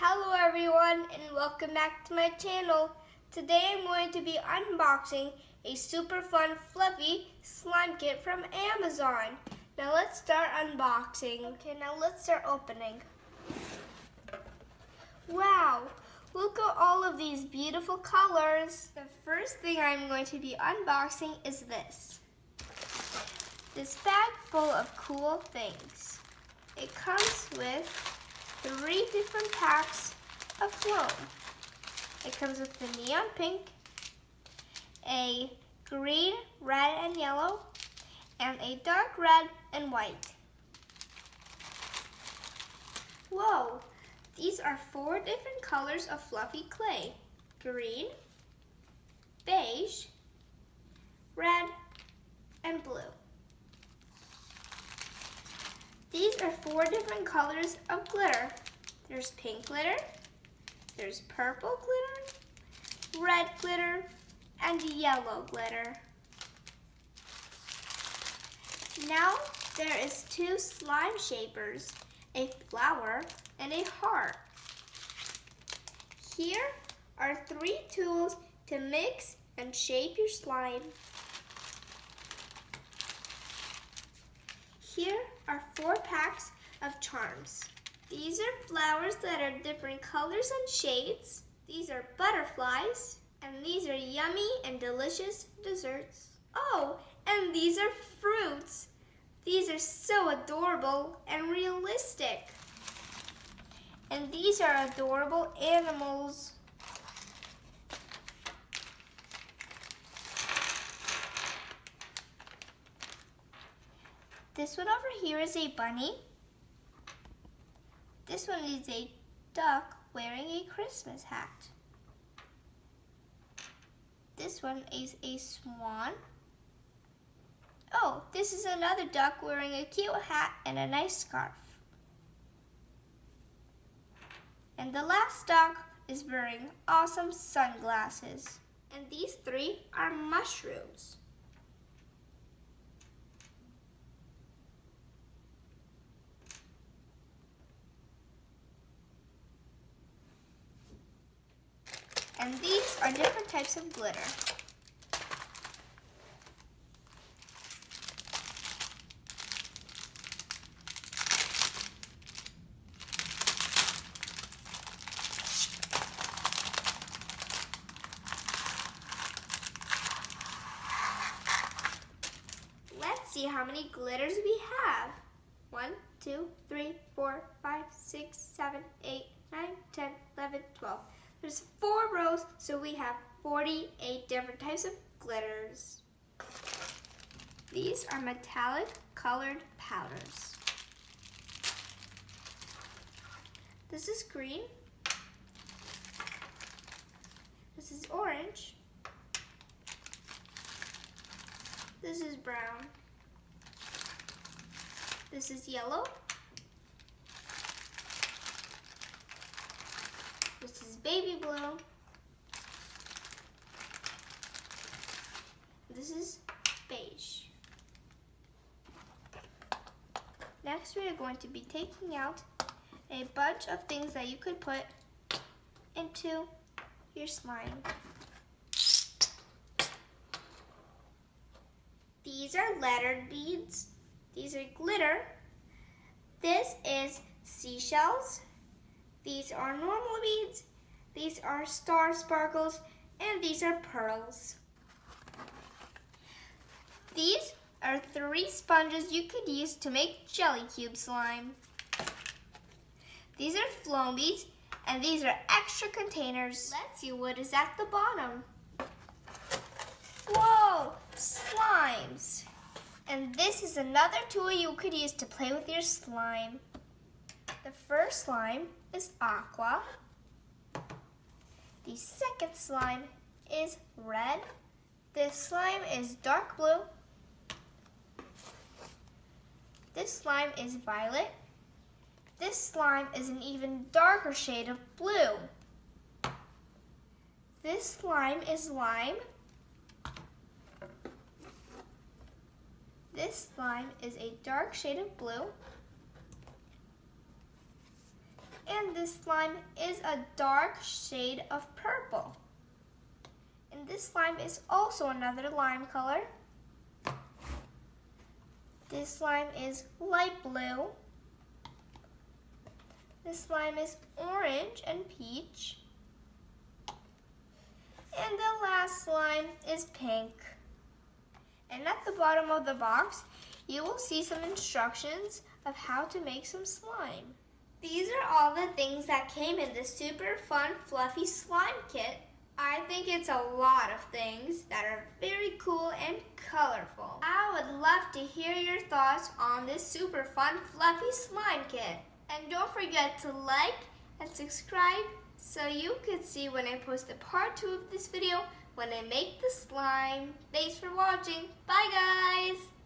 Hello everyone and welcome back to my channel. Today I'm going to be unboxing a super fun fluffy slime kit from Amazon. Now let's start unboxing. Okay, now let's start opening. Wow, look at all of these beautiful colors. The first thing I'm going to be unboxing is this. This bag full of cool things. It comes with 3 different packs of foam. It comes with the neon pink, a green, red, and yellow, and a dark red and white. Whoa! These are 4 different colors of fluffy clay. Green, beige, red, and blue. These are 4 different colors of glitter. There's pink glitter, there's purple glitter, red glitter, and yellow glitter. Now there is 2 slime shapers, a flower and a heart. Here are 3 tools to mix and shape your slime. Here are 4 packs of charms. These are flowers that are different colors and shades. These are butterflies, and these are yummy and delicious desserts. Oh, and these are fruits. These are so adorable and realistic. And these are adorable animals. This one over here is a bunny. This one is a duck wearing a Christmas hat. This one is a swan. Oh, this is another duck wearing a cute hat and a nice scarf. And the last duck is wearing awesome sunglasses. And these 3 are mushrooms. And these are different types of glitter. Let's see how many glitters we have. 1, 2, 3, 4, 5, 6, 7, 8, 9, 10, 11, 12. There's 4 rows, so we have 48 different types of glitters. These are metallic colored powders. This is green. This is orange. This is brown. This is yellow. This is baby blue. This is beige. Next, we are going to be taking out a bunch of things that you could put into your slime. These are lettered beads. These are glitter. This is seashells. These are normal beads, these are star sparkles, and these are pearls. These are 3 sponges you could use to make jelly cube slime. These are floam beads, and these are extra containers. Let's see what is at the bottom. Whoa, slimes. And this is another tool you could use to play with your slime. The first slime is aqua. The second slime is red. This slime is dark blue. This slime is violet. This slime is an even darker shade of blue. This slime is lime. This slime is a dark shade of blue. And this slime is a dark shade of purple. And this slime is also another lime color. This slime is light blue. This slime is orange and peach. And the last slime is pink. And at the bottom of the box, you will see some instructions of how to make some slime. These are all the things that came in this super fun, fluffy slime kit. I think it's a lot of things that are very cool and colorful. I would love to hear your thoughts on this super fun, fluffy slime kit. And don't forget to like and subscribe so you could see when I post the part 2 of this video when I make the slime. Thanks for watching. Bye guys!